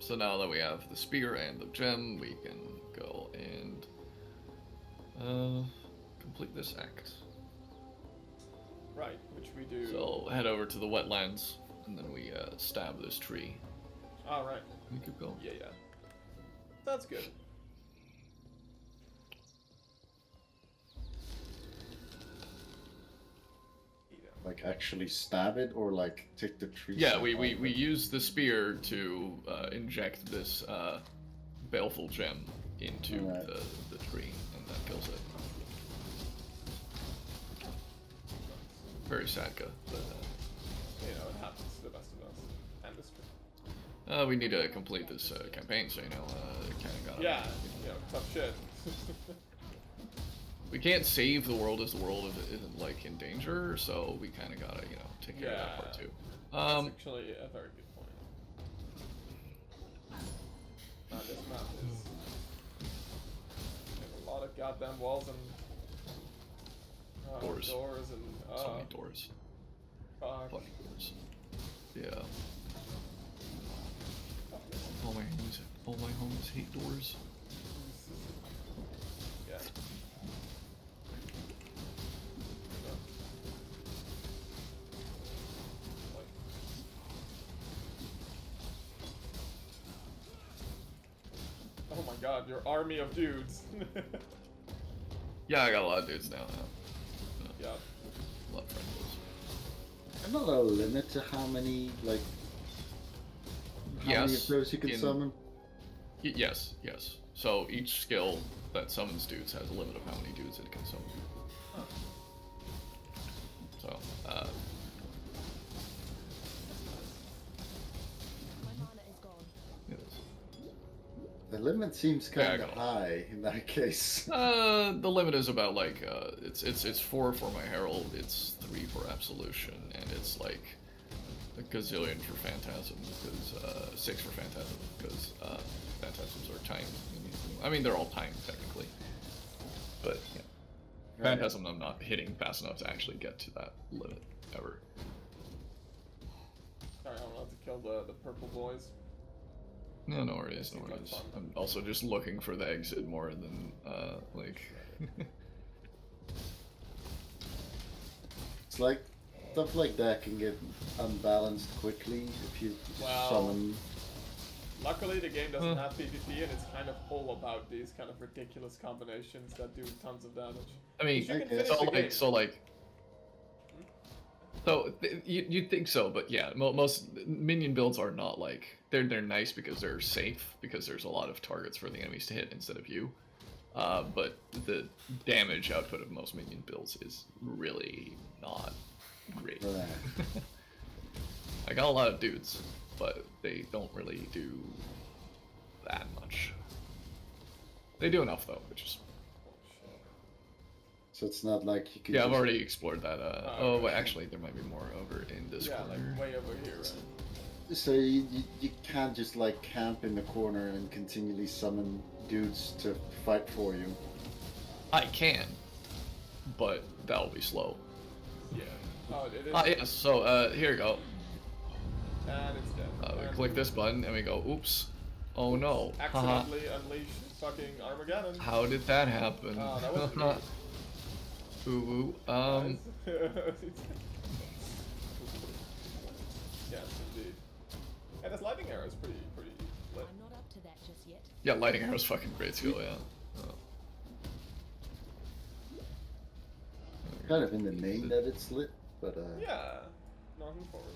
So now that we have the spear and the gem, we can go and complete this act. Right, which we do. So head over to the wetlands, and then we stab this tree. All right. We keep going. Yeah, yeah. That's good. Like actually stab it, or like take the tree? Yeah, we use the spear to inject this baleful gem into the tree, and that kills it. Very sadka, but You know, it happens to the best of us. And this tree. we need to complete this campaign, so you know, kind of gotta. Yeah, you know, tough shit. We can't save the world as the world isn't like in danger, so we kind of gotta, you know, take care of that part too. That's actually a very good point. This map is there's a lot of goddamn walls and Doors and so many doors. fuck. Fucking doors. Yeah. All my homies hate doors. Yeah. Oh my god, your army of dudes. Yeah, I got a lot of dudes now. Yeah. A lot of friends. There's not a limit to how many many of those you can summon. Yes. So each skill that summons dudes has a limit of how many dudes it can summon. Huh. So, it is. The limit seems kind Yeah, of high in that case. The limit is about like it's 4 for my herald, it's 3 for absolution, and it's like a gazillion for phantasm because 6 for phantasm because phantasms are timed. I mean they're all timed technically, but yeah. Right. Phantasm I'm not hitting fast enough to actually get to that limit ever. Sorry, I'm allowed to kill the purple boys. No, no worries, no Seems like worries. fun. I'm also just looking for the exit more than like. It's like stuff like that can get unbalanced quickly if you Wow. summon. Luckily, the game doesn't have PvP, and it's kind of all about these kind of ridiculous combinations that do tons of damage. I mean, You can Okay. finish so the like, game. you'd think so, but yeah, most minion builds are not like they're nice because they're safe because there's a lot of targets for the enemies to hit instead of you. But the damage output of most minion builds is really not great. Right. I got a lot of dudes, but they don't really do that much. They do enough though, which is So it's not like you can. yeah. I've just- already explored that. okay. Wait, actually, there might be more over in this Yeah, corner. like way over here, right? So you can't just like camp in the corner and continually summon dudes to fight for you. I can, but that'll be slow. Yeah. Oh, it is. Yes. So here we go. And it's dead. We And click this button and we go. Oops. Oh no. Haha. Accidentally unleash fucking Armageddon. How did that happen? Oh, that was me. Ooh. Nice. Yes, indeed. And this lightning arrow is pretty lit. I'm not up to that just yet. Yeah, lighting arrow's fucking great skill. Yeah. Kind of in the name that it's lit, but Yeah. Nothing forward.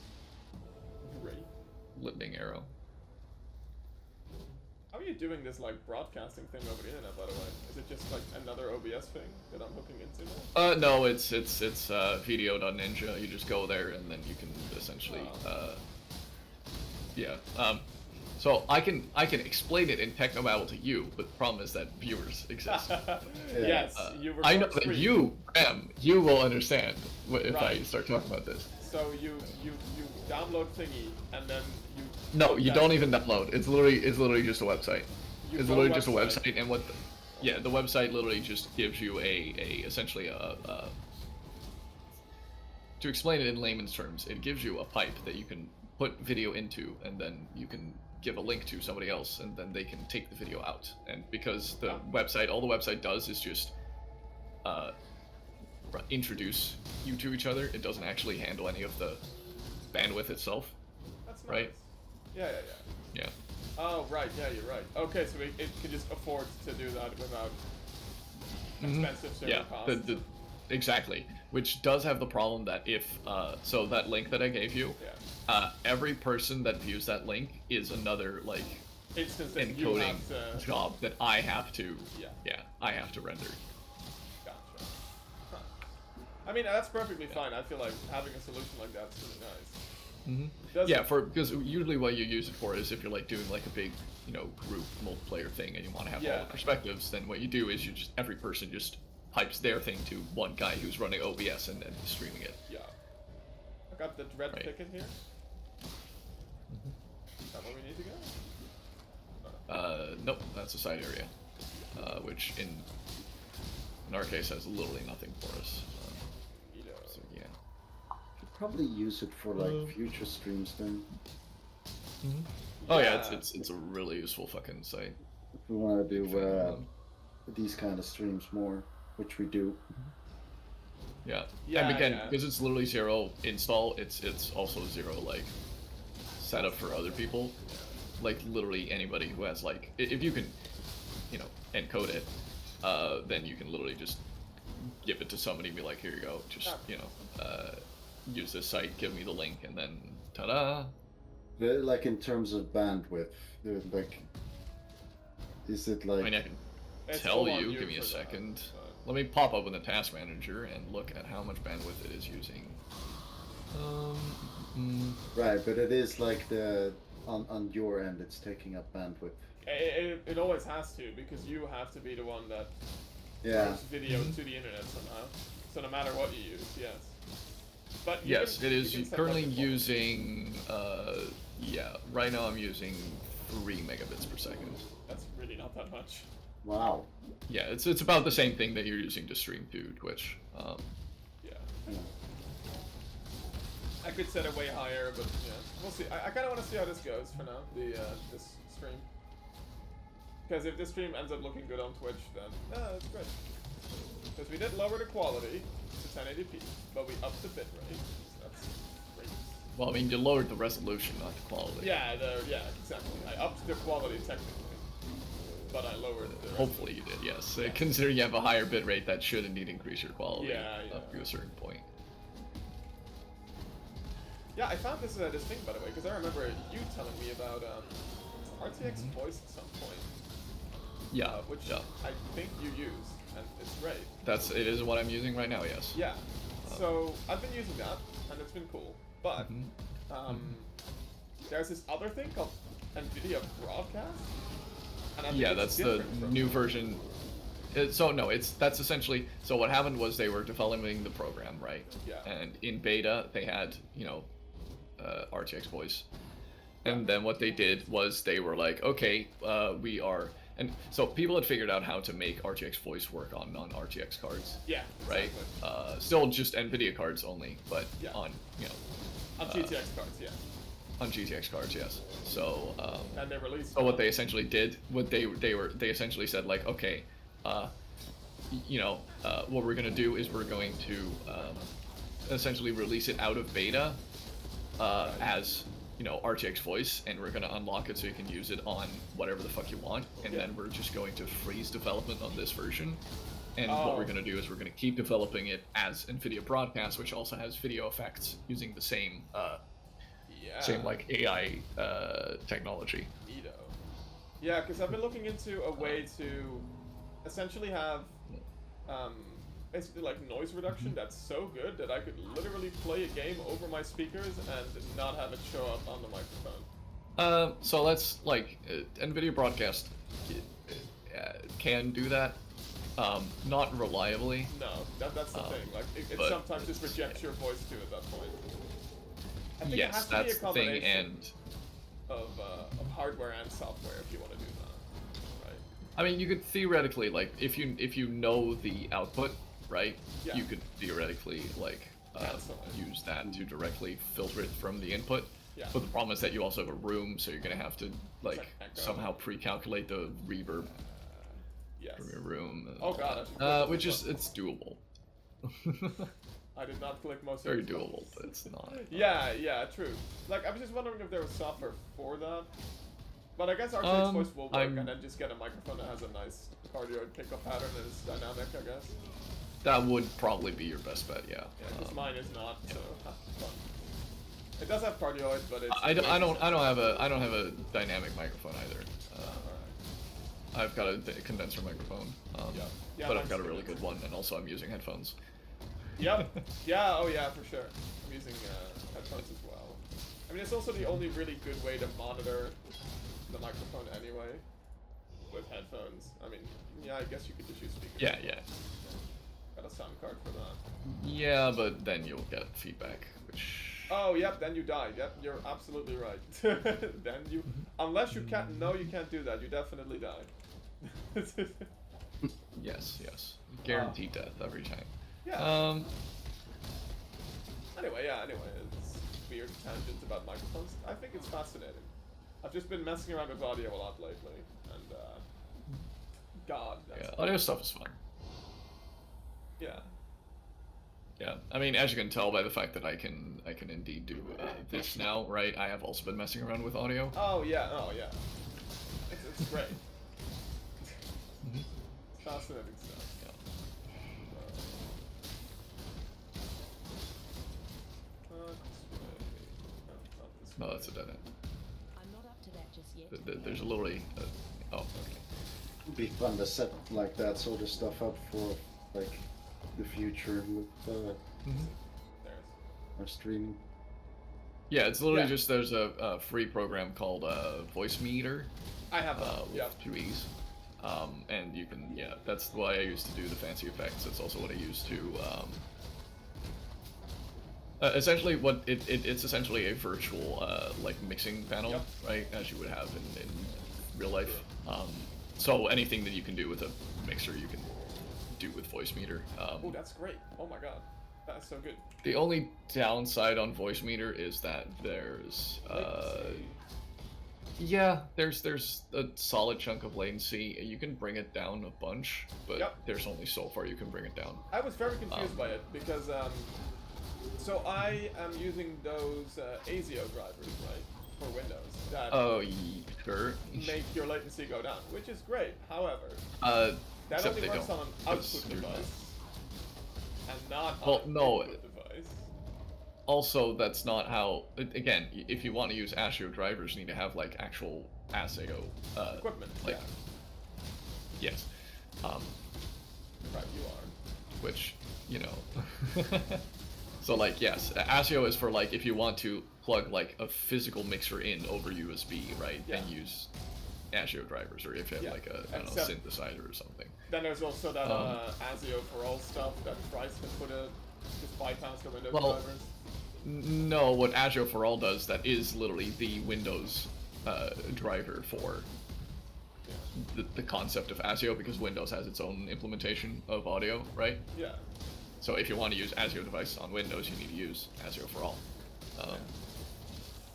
Great. Lightning arrow. How are you doing this like broadcasting thing over the internet, by the way? Is it just like another OBS thing that I'm looking into now? No, it's video.ninja. You just go there and then you can essentially yeah. So I can explain it in technobabble to you, but the problem is that viewers exist. Yes, you were I know on that screen. you, Graham, you will understand if I Right. start talking about this. So you download thingy and then you. No, you that- don't even download. It's literally just a website. You It's go literally just a website. website, and yeah, the website literally just gives you essentially to explain it in layman's terms, it gives you a pipe that you can put video into, and then you can give a link to somebody else, and then they can take the video out. And because the website, all the website does is just introduce you to each other. It doesn't actually handle any of the bandwidth itself. That's nice. Right? Yeah. Yeah. Oh, right. Yeah, you're right. Okay, so it can just afford to do that without expensive server costs. Exactly. Which does have the problem that if so that link that I gave you, every person that views that link is another like instance that encoding you have to... job that I have to Yeah. I have to render. Gotcha. Huh. I mean, that's perfectly fine. I feel like having a solution like that's really nice. Yeah, because usually what you use it for is if you're like doing like a big, you know, group multiplayer thing and you want to have all the perspectives, then what you do is you just every person just pipes their thing to one guy who's running OBS and then streaming it. Yeah. I got the red ticket here. Is that where we need to go? Nope, that's a side area, which in our case has literally nothing for us. So yeah. Could probably use it for like future streams then. Oh yeah, it's a really useful fucking site. If we want to do these kind of streams more, which we do. Yeah. And again, because it's literally 0 install, it's also 0 like setup for other people. Like literally anybody who has like, if you can, you know, encode it, then you can literally just give it to somebody and be like, here you go, just you know, use this site, give me the link, and then ta-da. Like in terms of bandwidth, like, is it like? I mean, I can tell you. Give me a second. Let me pop up in the task manager and look at how much bandwidth it is using. Right, but it is like the on your end, it's taking up bandwidth. It always has to, because you have to be the one that posts video to the internet somehow. So no matter what you use, yes. But yes, it is currently using. Right now I'm using 3 megabits per second. That's really not that much. Wow. Yeah, it's about the same thing that you're using to stream to Twitch. I could set it way higher, but yeah, we'll see. I kind of want to see how this goes for now, this stream. Because if this stream ends up looking good on Twitch, then that's great. Because we did lower the quality to 1080p, but we upped the bitrate, so that's great. Well, I mean, you lowered the resolution, not the quality. Yeah, exactly. I upped the quality technically, but I lowered the Hopefully you did, yes. Considering you have a higher bitrate, that should indeed increase your quality up to a certain point. Yeah, I found this thing, by the way, because I remember you telling me about RTX voice at some point. Yeah, which I think you use, and it's great. It is what I'm using right now, yes. Yeah. So I've been using that, and it's been cool. But there's this other thing called NVIDIA Broadcast. And I think that's the new version. That's essentially. So what happened was they were developing the program, right? Yeah. And in beta they had, you know, RTX voice, and then what they did was they were like, okay, we are. And so people had figured out how to make RTX voice work on non-RTX cards. Yeah. Right. Exactly. Still just NVIDIA cards only, but on on GTX cards, yeah. On GTX cards, yes. So. And they released. So what they essentially did, they essentially said like, okay, what we're gonna do is we're going to essentially release it out of beta as, you know, RTX voice, and we're gonna unlock it so you can use it on whatever the fuck you want, and then we're just going to freeze development on this version. And what we're gonna do is we're gonna keep developing it as NVIDIA Broadcast, which also has video effects using the same same like AI technology. Neato. Yeah, because I've been looking into a way to essentially have basically like noise reduction that's so good that I could literally play a game over my speakers and not have it show up on the microphone. So let's like NVIDIA Broadcast can do that, not reliably. No, that's the thing. Like it sometimes just rejects your voice too at that point. I think it has to be a combination and of hardware and software if you want to do that, right? I mean, you could theoretically, like, if you know the output, right? Yeah. You could theoretically like use that to directly filter it from the input. Yeah. But the problem is that you also have a room, so you're gonna have to like Echo. somehow pre-calculate the reverb Yes. from your room. And Oh all god, I that. should click Which this is it's doable. I did not click most of Very these doable, buttons. but it's not. Yeah, true. Like, I was just wondering if there was software for that. But I guess Archetype's voice will work, and then just get a microphone that has a nice cardioid pickup pattern and is dynamic, I guess. That would probably be your best bet, yeah. Yeah, because mine is not, so fun. It does have cardioid, but it's. I don't have a dynamic microphone either. I've got a condenser microphone, Yeah, but I've got a mine's really good one, and also I'm using headphones. Yep. Yeah. Oh yeah, for sure. I'm using headphones as well. I mean, it's also the only really good way to monitor the microphone anyway. With headphones. I mean, yeah, I guess you could just use speakers. Yeah. Got a sound card for that. Yeah, but then you'll get feedback, which. Oh, yep. Then you die. Yep, you're absolutely right. Then you, unless you can't. No, you can't do that. You definitely die. Yes. Guaranteed death every time. Yeah. Anyway, it's weird tangents about microphones. I think it's fascinating. I've just been messing around with audio a lot lately, and God, that's Yeah, audio stuff is fun. yeah. Yeah, I mean, as you can tell by the fact that I can indeed do this now, right? I have also been messing around with audio. Oh yeah, it's great. Mhm. Fascinating stuff. Yeah. No, that's a dead end. I'm not up to that just yet. There's literally. Oh, okay. It'd be fun to set like that sort of stuff up for like the future with There's. our streaming. Yeah, it's literally Yeah. just there's a free program called Voice Meter. I have that. With Yeah. 2 E's. And you can, yeah, that's why I used to do the fancy effects. It's also what I use to, essentially what it's essentially a virtual, like mixing panel, Yep. right? As you would have in real life. So anything that you can do with a mixer, you can do with Voice Meter. Oh, that's great. Oh my god, that's so good. The only downside on Voice Meter is that there's, Latency. yeah, there's a solid chunk of latency. You can bring it down a bunch, but Yep. there's only so far you can bring it down. I was very confused by it because so I am using those ASIO drivers, right, for Windows that Oh, sure. make your latency go down, which is great. However, that Except only they works don't, on an 'cause output you're not- device and not Well, on an no. input device. Also, that's not how. Again, if you want to use ASIO drivers, you need to have like actual ASIO Equipment, like yeah. yes, Right, you are. which you know. So like yes, ASIO is for like if you want to plug like a physical mixer in over USB, right? Yeah. And use ASIO drivers, or if you have Yeah, like a I don't know, except- synthesizer or something. Then there's also that ASIO for all stuff that tries to put a just bypass the Windows Well, drivers. No, what ASIO for all does, that is literally the Windows driver for Yeah. the concept of ASIO, because Windows has its own implementation of audio, right? Yeah. So if you want to use ASIO devices on Windows, you need to use ASIO for all.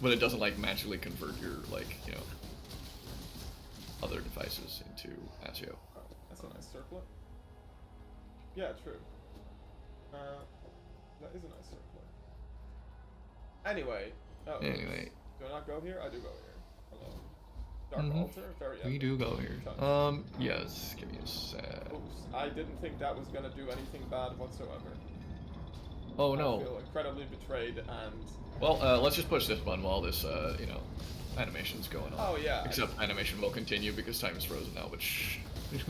But it doesn't like magically convert your like, you know, other devices into ASIO. Oh, that's a nice circlet. Yeah, true. That is a nice circlet. Anyway. Oh, Anyway. Do I not go here? I do go here. Hello. Dark Mhm. Altar? Very We epic. do go here. Touch. Yes, give me a sec. Oops. I didn't think that was gonna do anything bad whatsoever. Oh I no. feel incredibly betrayed and... Well, let's just push this button while this, you know, animation's going on. Oh, yeah. Except animation will continue because time is frozen now, but shh. we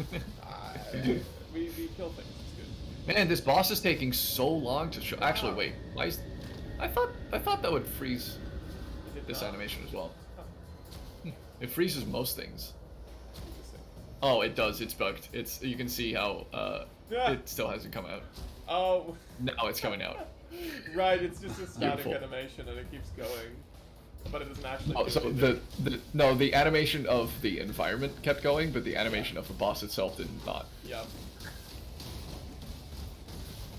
kill things. It's good. Man, this boss is taking so long to show. Actually, Wow. wait. Why is... I thought that would freeze Is it this not? animation as well. Oh, It freezes most things. interesting. Oh, it does. It's bugged. It's you can see how Yeah. it still hasn't come out. Oh. Now it's coming out. Right, it's just a static Beautiful. animation and it keeps going. But it doesn't actually Oh, do so anything. the animation of the environment kept going, but the animation of the boss itself did not. Yep.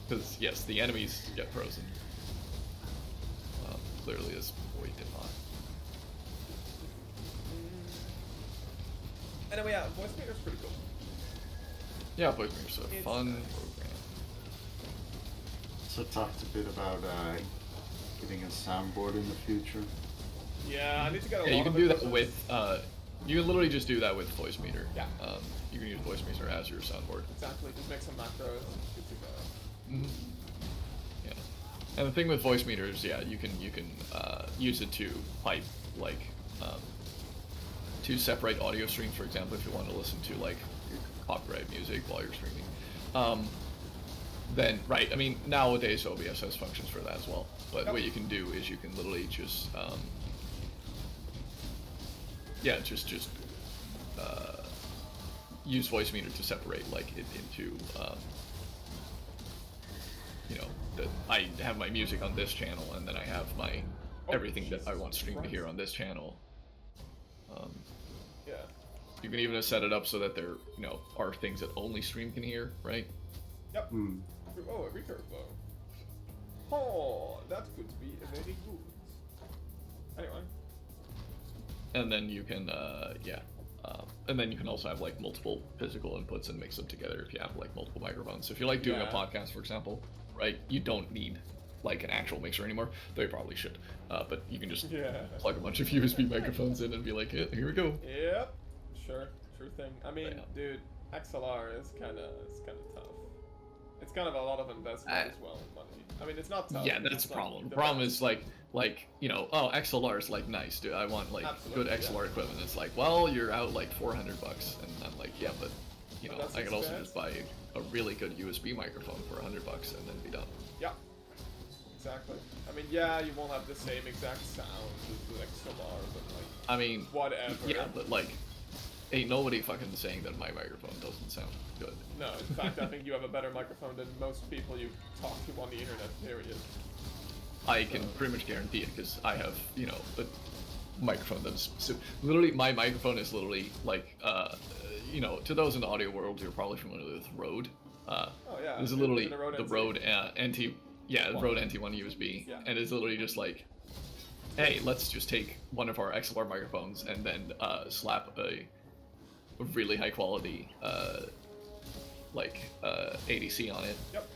Because yes, the enemies get frozen. clearly this boy did not. Anyway, yeah, voice meter's pretty cool. Yeah, voice meter's a It's fun nice. program. So talked a bit about getting a soundboard in the future. Yeah, I need to get a Yeah, lot you can of do it that because- with, you can literally just do that with voice meter. Yeah. You can use voice meter as your soundboard. Exactly, just make some macros, good to go. Mm-hmm. Yeah. And the thing with voice meters, yeah, you can use it to pipe like to separate audio streams, for example, if you want to listen to like copyright music while you're streaming. Then right, I mean nowadays OBS has functions for that as well. But Yep. what you can do is you can literally just use voice meter to separate like it into you know, that I have my music on this channel and then I have my everything that I want streamed here on this channel. Yeah. You can even set it up so that there, you know, are things that only stream can hear, right? Yep. Hmm. Oh, a recurve though. Oh, that could be very good. Anyway. And then you can, and then you can also have like multiple physical inputs and mix them together if you have like multiple microphones. So if you're like doing a Yeah. podcast, for example, right, you don't need like an actual mixer anymore. Though you probably should, but you can just Yeah. plug a bunch of USB microphones in and be like, yeah, here we go. Yep. Sure thing. I mean, Yeah. dude, XLR is kind of tough. It's kind of a lot of investment as well in money. I mean, it's not tough. Yeah, that's it's the not problem. The the problem best. is like you know, oh, XLR is like nice, dude. I want like Absolutely, good XLR yeah. equipment. It's like, well, you're out like $400, and I'm like, yeah, but you know, But that's I could also expensive. just buy a really good USB microphone for $100 and then be done. Yeah. Exactly. I mean, yeah, you won't have the same exact sound as the XLR, but like, I mean, whatever. yeah, but like, ain't nobody fucking saying that my microphone doesn't sound good. No, in fact, I think you have a better microphone than most people you talk to on the internet, period. I can pretty much guarantee it because I have, you know, a microphone that's literally my microphone is literally like, you know, to those in the audio world, you're probably familiar with Rode. Oh, yeah. This is the- literally the Rode the NT. Rode NT, yeah, the One. Rode NT1 USB, Yeah. and it's literally just like, hey, let's just take one of our XLR microphones and then slap a really high quality ADC on it, Yep.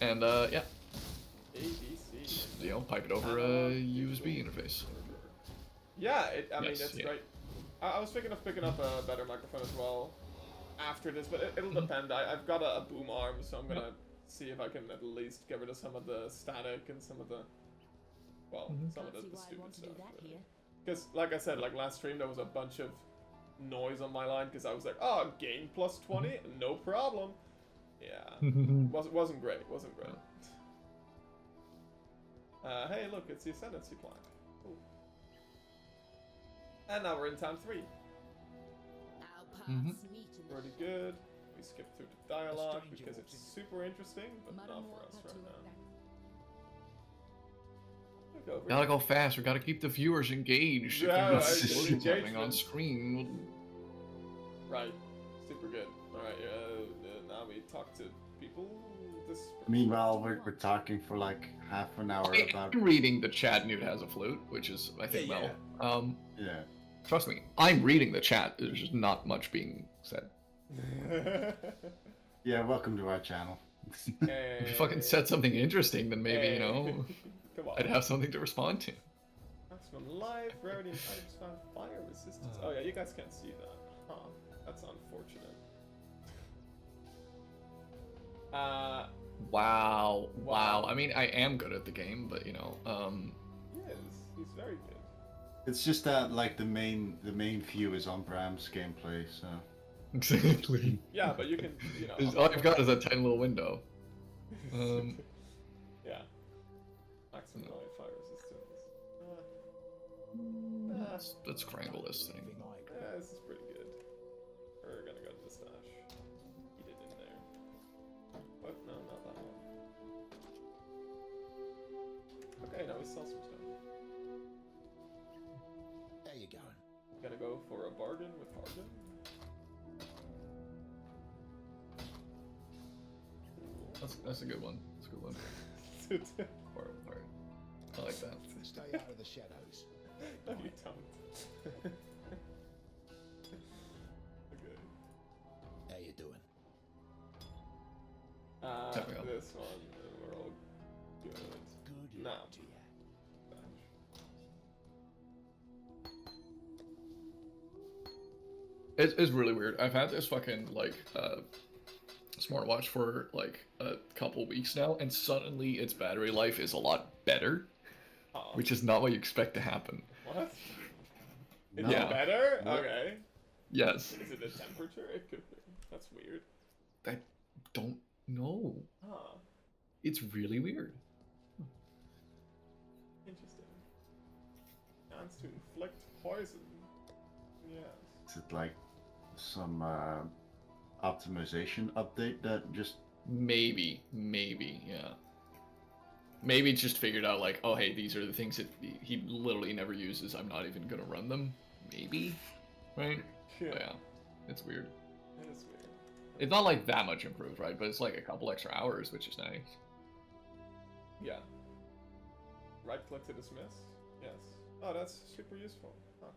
and yeah, ABC. you know, pipe it over a USB interface. Yeah, I mean, Yes, it's yeah. great. I was thinking of picking up a better microphone as well after this, but it'll Mm-hmm. depend. I've got a boom arm, so I'm gonna see if I can at least get rid of some of the static and some of the, well, some of Can't the see why I'd stupid want to stuff. do that here. Because, like I said, like last stream, there was a bunch of noise on my line because I was like, oh, gain plus 20, Mm-hmm. no problem. Yeah, wasn't great. Hey, look, it's the Ascendancy plan. Cool. And now we're in time 3. Our paths Mhm. meet in the Pretty good. We skipped through the dialogue stranger because it's walks in. super interesting, but Mother not more for us Path right of now. Exile. Look over Gotta here. go fast. We gotta keep the viewers engaged. Yeah, if right, there's it's what's happening on engagement. screen. Right. Super good. Alright, now we talk to people. This Meanwhile, we're talking for like half an hour about. I'm reading the chat. Newt has a flute, which is I think Yeah, well. Yeah. Trust me, I'm reading the chat. There's just not much being said. Yeah, welcome to our channel. If you fucking said something interesting, then maybe you know Come on. I'd have something to respond to. Maximum life, rarity, and items found, fire resistance. Oh yeah, you guys can't see that. Huh. That's unfortunate. Wow. I mean, I am good at the game, but you know, Yes, he's very good. It's just that like the main view is on Bram's gameplay, so. exactly. Yeah, but you can, you know. All I've got is that tiny little window. Yeah. Maximum life, fire resistance. Let's crangle this thing. Yeah, this is pretty good. We're gonna go to the stash. Eat it in there. What? No, not that one. Okay, now we sell some stuff. There you go. Gonna go for a bargain with Harden. Cool. That's a good one. That's a good one. Alright. I like that. the shadows. No, you don't. Okay. How you doing? There we go. This one, we're all good. Good Now. luck to you. It's really weird. I've had this fucking like smartwatch for like a couple weeks now, and suddenly its battery life is a lot better, Aw. which is not what you expect to happen. What? Is No. it better? What? Okay. Yes, Is it the temperature? It could be. That's weird. I don't know. Huh. It's really weird. Interesting. Chance to inflict poison. Yes. Is it like some optimization update that just Maybe, yeah. Maybe it's just figured out like, oh hey, these are the things that he literally never uses. I'm not even gonna run them. Maybe, right? Yeah. But yeah, it's weird. That is weird. It's not like that much improved, right? But it's like a couple extra hours, which is nice. Yeah. Right click to dismiss. Yes. Oh, that's super useful. Huh.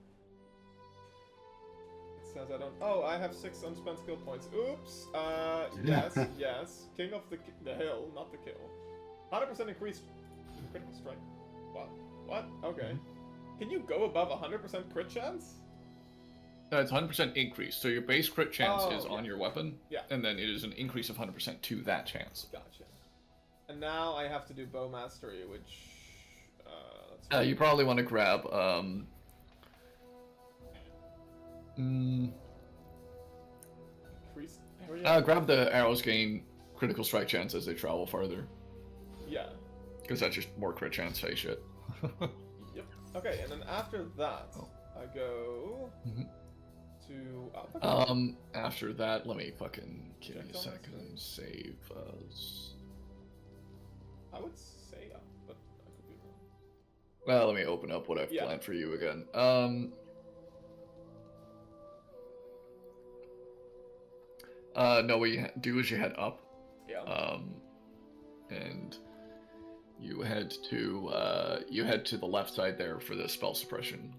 It says I don't. Oh, I have 6 unspent skill points. Oops. Yes, yes. King of the hill, not the kill. 100% increased critical strike. What? What? Okay. Can you go above 100% crit chance? It's 100% increase. So your base crit chance is on yeah. your weapon. Yeah. And then it is an increase of 100% to that chance. Gotcha. And now I have to do bow mastery, which let's You probably want to grab increase area. grab the arrows gain critical strike chance as they travel farther. Yeah. Because that's just more crit chance face shit. Yep. Okay, and then after that, Oh. I go Mhm. to Alpha. After that, let me fucking give Check me a on second. this Save us. I would say up, but I could be wrong. Well, let me open up what I've Yeah. planned for you again. No, what you do is you head up, Yeah. and you head to the left side there for the spell suppression,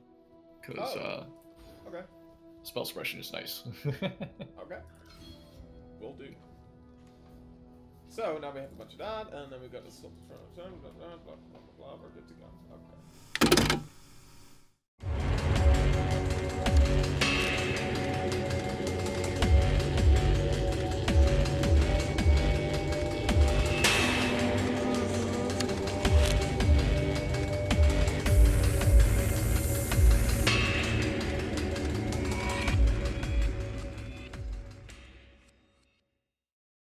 because Oh. Okay. spell suppression is nice. Okay. Will do. So now we have a bunch of that, and then we got the blah, blah, blah, blah, blah.